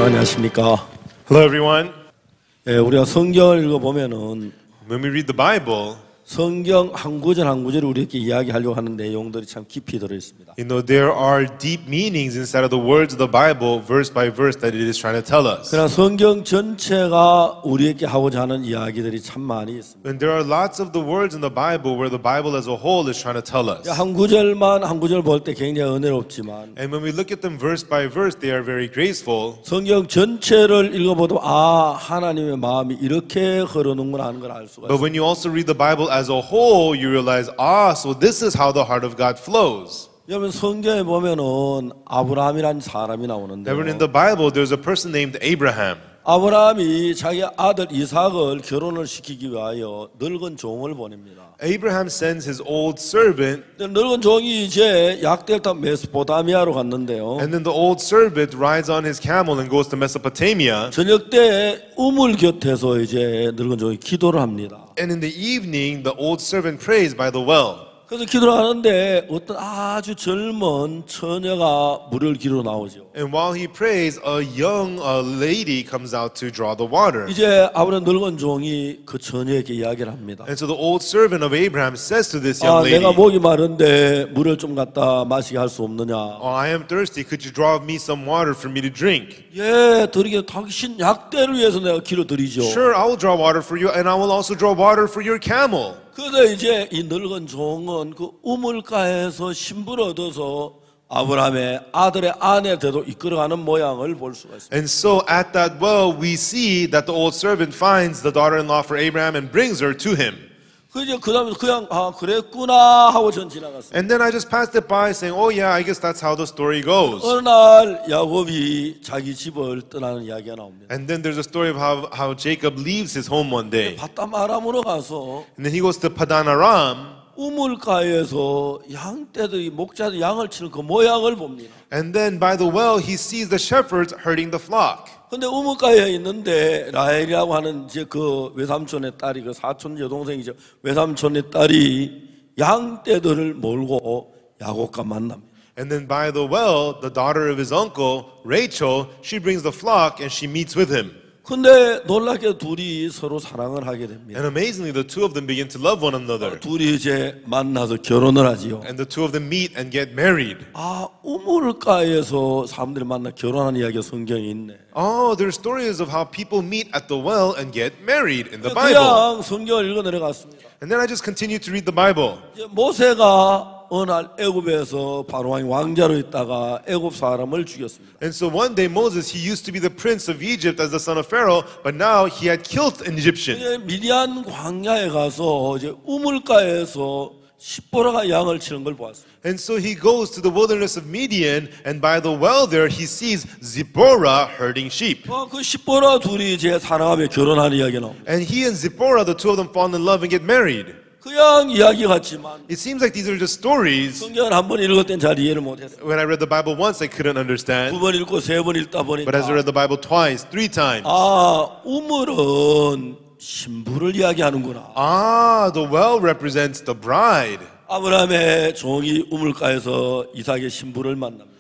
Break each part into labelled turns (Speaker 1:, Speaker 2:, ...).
Speaker 1: 안녕하십니까?
Speaker 2: Hello, everyone.
Speaker 1: 예, 우리가 성경을 읽어보면은
Speaker 2: When we read the Bible,
Speaker 1: 성경 한 구절 한 구절 우리에게 이야기하려고 하는 내용들이 참 깊이 들어 있습니다.
Speaker 2: there are deep meanings inside of the words of the Bible, verse by verse, that it is trying to tell us.
Speaker 1: 그러나 성경 전체가 우리에게 하고자 하는 이야기들이 참 많이 있습니다.
Speaker 2: And there are lots of the words in the Bible where the Bible as a whole is trying to tell us.
Speaker 1: 한 구절만 한 구절 볼 때 굉장히 은혜롭지만
Speaker 2: And when we look at them verse by verse, they are very graceful.
Speaker 1: 성경 전체를 읽어보도 하나님의 마음이 이렇게 흐르는구나 하는 걸 알 수가
Speaker 2: But
Speaker 1: 있습니다.
Speaker 2: when you also read the Bible as a whole, you realize, so this is how the heart of God flows.
Speaker 1: 여러분 성경에 보면은 아브라함이라는 사람이 나오는데
Speaker 2: Ever in the Bible, there's a person named Abraham.
Speaker 1: 아브라함이 자기 아들 이삭을 결혼을 시키기 위하여 늙은 종을 보냅니다.
Speaker 2: Abraham sends his old servant,
Speaker 1: 늙은 종이 이제 약대를 타 메소포타미아로 갔는데요.
Speaker 2: and then the old servant rides on his camel and goes to Mesopotamia.
Speaker 1: 저녁 때 우물 곁에서 이제 늙은 종이 기도를 합니다.
Speaker 2: And in the evening, the old servant prays by the well.
Speaker 1: 그래서 기도를 하는데 어떤 아주 젊은 처녀가 물을 기르러 나오죠.
Speaker 2: And while he prays, a young lady comes out to draw the water.
Speaker 1: 이제 아브라함 늙은 종이 그 처녀에게 이야기를 합니다.
Speaker 2: And so the old servant of Abraham says to this young lady,
Speaker 1: 내가 목이 마른데 물을 좀 갖다 마시게 할 수 없느냐.
Speaker 2: I am thirsty. Could you draw me some water for me to drink?
Speaker 1: 예, 드리게 당신 약대를 위해서 내가 기로 드리죠.
Speaker 2: Sure, I will draw water for you, and I will also draw water for your camel.
Speaker 1: 그래서 이제 이 늙은 종은 그 우물가에서 신부를 얻어서 아브라함의 아들의 아내한테도 이끌어가는 모양을 볼 수가 있습니다.
Speaker 2: And so at that well, we see that the old servant finds the daughter-in-law for Abraham and brings her to him.
Speaker 1: 그 다음에 그냥 그랬구나 하고 전 지나갔어요.
Speaker 2: And then I just passed it by saying, yeah, I guess that's how the story goes.
Speaker 1: 어느 날 야곱이 자기 집을 떠나는 이야기가 나옵니다.
Speaker 2: And then there's a story of how Jacob leaves his home one day.
Speaker 1: 바담 아람으로 가서
Speaker 2: And then he goes to Padan Aram.
Speaker 1: 우물가에서 양떼들이 목자들 양을 치는 그 모양을 봅니다.
Speaker 2: And then by the well, he sees the shepherds herding the flock.
Speaker 1: 근데 우물가에 있는데 라헬이라고 하는 이제 그 외삼촌의 딸이 그 사촌 여동생이죠. 외삼촌의 딸이 양떼들을 몰고 야곱과 만납니다.
Speaker 2: And then by the well, the daughter of his uncle, Rachel, she brings the flock and she meets with him.
Speaker 1: 근데 놀랍게 둘이 서로 사랑을 하게 됩니다.
Speaker 2: And amazingly, the two of them begin to love one another.
Speaker 1: 둘이 이제 만나서 결혼을 하지요.
Speaker 2: And the two of them meet and get married.
Speaker 1: 우물가에서 사람들이 만나 결혼하는 이야기가 성경에 있네.
Speaker 2: There are stories of how people meet at the well and get married in the Bible.
Speaker 1: 그냥 성경을 읽어 내려갔습니다.
Speaker 2: And then I just continued to read the Bible.
Speaker 1: 이제 모세가 어느 날 애굽에서 바로왕이 왕자로 있다가 애굽 사람을 죽였습니다.
Speaker 2: And so one day Moses, he used to be the prince of Egypt as the son of Pharaoh, but now he had killed an Egyptian.
Speaker 1: 이제 미디안 광야에 가서 이제 우물가에서 십보라가 양을 치는 걸 보았어요.
Speaker 2: And so he goes to the wilderness of Midian, and by the well there he sees Zipporah herding sheep.
Speaker 1: 그 십보라 둘이 이제 사랑하며 결혼하는 이야기가 나옵니다.
Speaker 2: And he and Zipporah, the two of them fall in love and get married.
Speaker 1: 그냥 이야기 같지만
Speaker 2: It seems like these are just stories.
Speaker 1: 성경을 한 번 읽을 땐 잘 이해를 못했어요.
Speaker 2: When I read the Bible once, I couldn't understand.
Speaker 1: 두 번 읽고 세 번 읽다 보니까
Speaker 2: But as I read the Bible twice, 3 times.
Speaker 1: 우물은 신부를 이야기하는구나.
Speaker 2: The well represents the bride.
Speaker 1: 아브라함의 종이 우물가에서 이삭의 신부를 만납니다.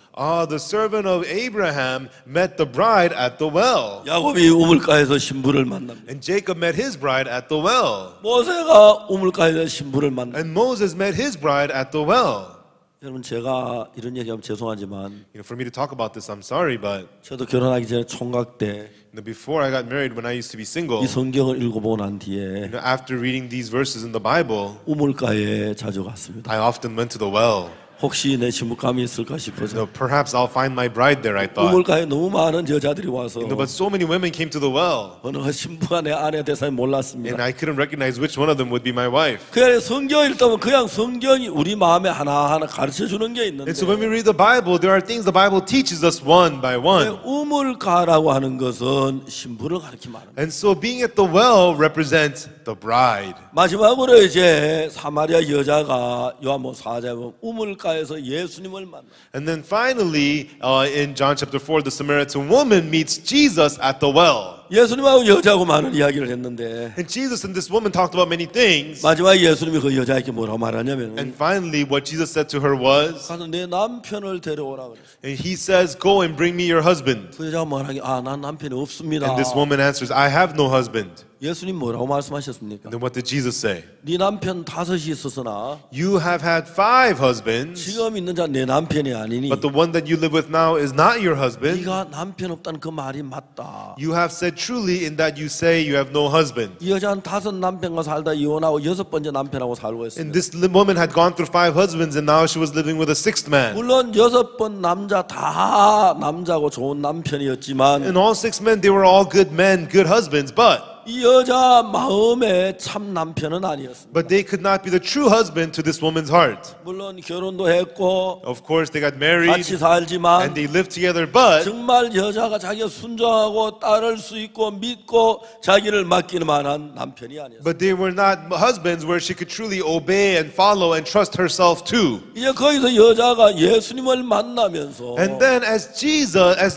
Speaker 2: The servant of Abraham met the bride at the well.
Speaker 1: 야곱이 우물가에서 신부를 만납니다.
Speaker 2: And Jacob met his bride at the well.
Speaker 1: 모세가 우물가에서 신부를 만납니다.
Speaker 2: And Moses met his bride at the well.
Speaker 1: 여러분 제가 이런 얘기하면 죄송하지만
Speaker 2: For me to talk about this, I'm sorry, but
Speaker 1: 저도 결혼하기 전에 총각 때
Speaker 2: before I got married, when I used to be single,
Speaker 1: 이 성경을 읽어보고 난 뒤에
Speaker 2: after reading these verses in the Bible,
Speaker 1: 우물가에 자주 갔습니다.
Speaker 2: I often went to the well.
Speaker 1: 혹시 내 신부감이 있을까 싶어서.
Speaker 2: Perhaps I'll find my bride there, I thought.
Speaker 1: 우물가에 너무 많은 여자들이 와서
Speaker 2: But so many women came to the well.
Speaker 1: 어느 신부가 내 아내 대사에 몰랐습니다.
Speaker 2: And I couldn't recognize which one of them would be my wife.
Speaker 1: 그냥 성경 읽다 보면 그냥 성경이 우리 마음에 하나하나 가르쳐 주는 게 있는데.
Speaker 2: And so when we read the Bible, there are things the Bible teaches us one by one.
Speaker 1: 우물가라고 하는 것은 신부를 가리키면 합니다.
Speaker 2: And so being at the well represents the bride.
Speaker 1: 마지막으로 이제 사마리아 여자가 요한복음 4장에 보면 우물가에서 예수님을 만나.
Speaker 2: And then finally, in John chapter 4, the Samaritan woman meets Jesus at the well.
Speaker 1: 예수님하고 여자하고 많은 이야기를 했는데
Speaker 2: And Jesus and this woman talked about many things.
Speaker 1: 마지막에 예수님이 그 여자에게 뭐라고 말하냐면
Speaker 2: And finally, what Jesus said to her was,
Speaker 1: 가서 내 남편을 데려오라 그랬어요.
Speaker 2: and he says, go and bring me your husband.
Speaker 1: 그 여자가 뭐라게 난 남편이 없습니다.
Speaker 2: And this woman answers, I have no husband.
Speaker 1: 예수님 뭐라고 말씀하셨습니까?
Speaker 2: And then what did Jesus say?
Speaker 1: 네 남편 5이 있었으나
Speaker 2: You have had 5 husbands,
Speaker 1: 지금 있는 자 내 남편이 아니니
Speaker 2: but the one that you live with now is not your husband.
Speaker 1: 네가 남편 없다는 그 말이 맞다.
Speaker 2: You have said truly in that you say you have no husband.
Speaker 1: 이 여자는 5 남편과 살다 이혼하고 6번째 남편하고 살고
Speaker 2: And
Speaker 1: 있습니다.
Speaker 2: this woman had gone through 5 husbands and now she was living with a 6th man.
Speaker 1: 물론 6번 남자 다 남자고 좋은 남편이었지만
Speaker 2: And all 6 men, they were all good men, good husbands, but
Speaker 1: 이 여자 마음에 참 남편은 아니었습니다.
Speaker 2: they could not be the true husband to this woman's heart.
Speaker 1: 물론 결혼도 했고
Speaker 2: Of course, they got married
Speaker 1: 같이 살지만
Speaker 2: and they lived together, but
Speaker 1: 정말 여자가 자기가 순종하고 따를 수 있고 믿고 자기를 맡길 만한 남편이 아니었어요.
Speaker 2: they were not husbands where she could truly obey and follow and trust herself to.
Speaker 1: 이제 거기서 여자가 예수님을 만나면서
Speaker 2: And then as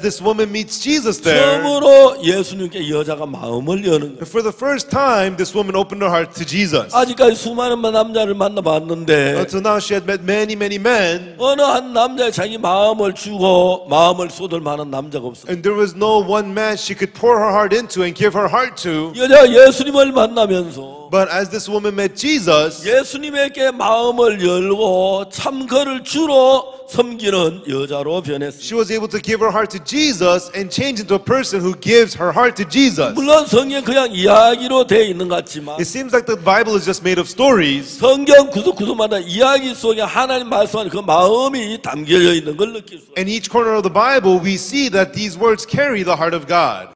Speaker 2: this woman meets Jesus there,
Speaker 1: 처음으로 예수님께 여자가 마음을 여는 거예요.
Speaker 2: for the first time, this woman opened her heart to Jesus.
Speaker 1: 아직까지 수많은 남자를 만나봤는데
Speaker 2: Until now, she had met many, many men,
Speaker 1: 어느 한 남자에 자기 마음을 주고 마음을 쏟을 만한 남자가 없어요.
Speaker 2: and there was no one man she could pour her heart into and give her heart to.
Speaker 1: 여자가 예수님을 만나면서
Speaker 2: But as this woman met Jesus,
Speaker 1: 예수님에게 마음을 열고 참 그를 주로 섬기는 여자로 변했습니다.
Speaker 2: she was able to give her heart to Jesus and change into a person who gives her heart to Jesus.
Speaker 1: 물론 성경 그냥 이야기로 되어 있는 것 같지만
Speaker 2: It seems like the Bible is just made of stories,
Speaker 1: 성경 구석구석마다 이야기 속에 하나님 말씀하는 그 마음이 담겨져 있는 걸 느낄 수 있어요.
Speaker 2: and each corner of the Bible we see that these words carry the heart of God.